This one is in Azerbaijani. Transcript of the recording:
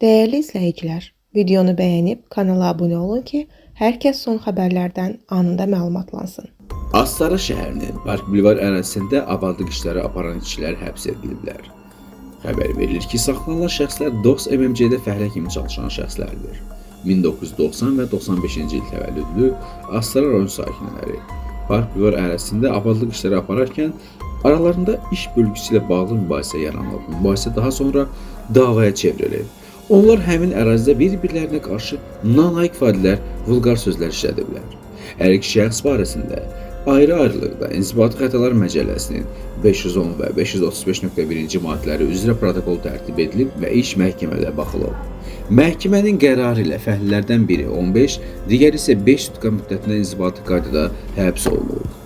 Değerli izləyicilər, videonu bəyənib kanala abunə olun ki, hər kəs son xəbərlərdən anında məlumatlansın. Astara şəhərinin Park Bulvar ərazisində abadlıq işləri aparan kişilər həbs ediliblər. Xəbər verilir ki, saxlanılan şəxslər DOS MMC-də fəhlə kimi çalışan şəxslərdir. 1990 və 95-ci il təvəllüdlü Astara rayon sakinləri Park Bulvar ərazisində abadlıq işləri apararkən aralarında iş bölgüsü ilə bağlı mübahisə yaranıb. Mübahisə daha sonra davaya çevrilib. Onlar həmin ərazidə bir-birlərinə qarşı nanayıq ifadələr, vulqar sözlər işlədiblər. Hər iki şəxs barəsində ayrı-ayrılıqda İnzibati Xətalar Məcəlləsinin 510 və 535.1-ci maddələri üzrə protokol tərtib edilib və iş məhkəmədə baxılıb. Məhkəmənin qərarı ilə fəhlilərdən biri 15, digəri isə 5 sutka müddətinə inzibati qaydada həbs olunub.